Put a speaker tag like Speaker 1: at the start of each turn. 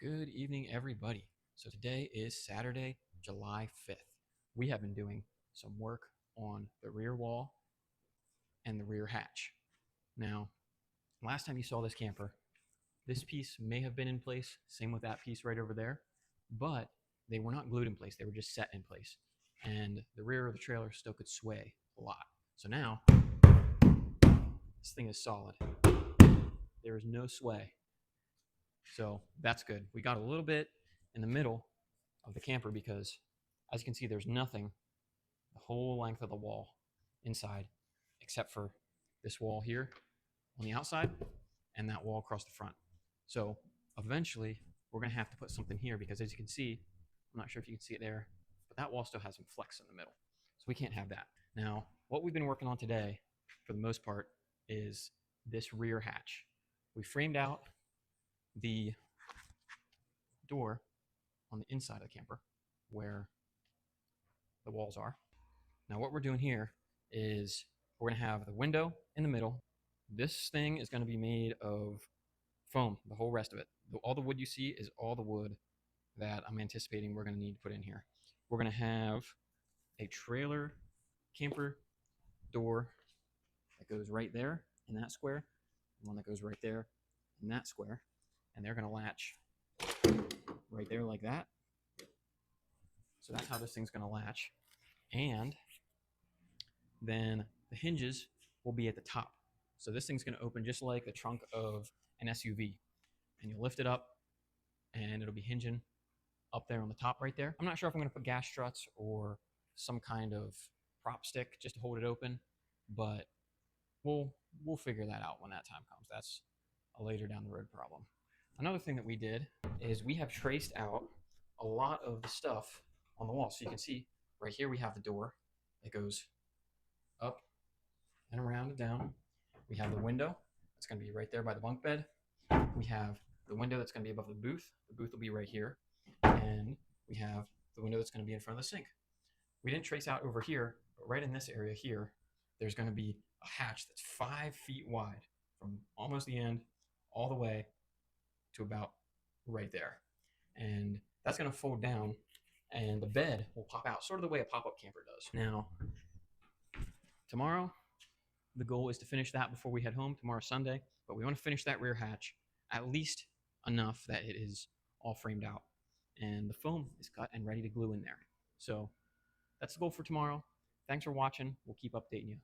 Speaker 1: Good evening, everybody. So today is Saturday, July 5th. We have been doing some work on the rear wall and the rear hatch. Now, last time you saw this camper, this piece may have been in place, same with that piece right over there, but they were not glued in place. They were just set in place. And the rear of the trailer still could sway a lot. So now, this thing is solid. There is no sway. So that's good. We got a little bit in the middle of the camper because, as you can see, there's nothing the whole length of the wall inside except for this wall here on the outside and that wall across the front. So eventually we're going to have to put something here because, as you can see, I'm not sure if you can see it there, but that wall still has some flex in the middle. So we can't have that. Now, what we've been working on today, for the most part, is this rear hatch. We framed out the door on the inside of the camper where the walls are. Now what we're doing here is we're going to have the window in the middle. This thing is going to be made of foam, the whole rest of it. All the wood you see is all the wood that I'm anticipating we're going to need to put in here. We're going to have a trailer camper door that goes right there in that square, one that goes right there in that square, and they're going to latch right there like that. So that's how this thing's going to latch. And then the hinges will be at the top. So this thing's going to open just like the trunk of an SUV. And you lift it up, and it'll be hinging up there on the top right there. I'm not sure if I'm going to put gas struts or some kind of prop stick just to hold it open, but we'll figure that out when that time comes. That's a later down the road problem. Another thing that we did is we have traced out a lot of the stuff on the wall. So you can see right here we have the door that goes up and around and down. We have the window that's going to be right there by the bunk bed. We have the window that's going to be above the booth. The booth will be right here. And we have the window that's going to be in front of the sink. We didn't trace out over here, but right in this area here, there's going to be a hatch that's 5 feet wide from almost the end all the way to about right there. And that's going to fold down, and the bed will pop out, sort of the way a pop-up camper does. Now, tomorrow, the goal is to finish that before we head home. Tomorrow's Sunday, but we want to finish that rear hatch at least enough that it is all framed out and the foam is cut and ready to glue in there. So that's the goal for tomorrow. Thanks for watching. We'll keep updating you.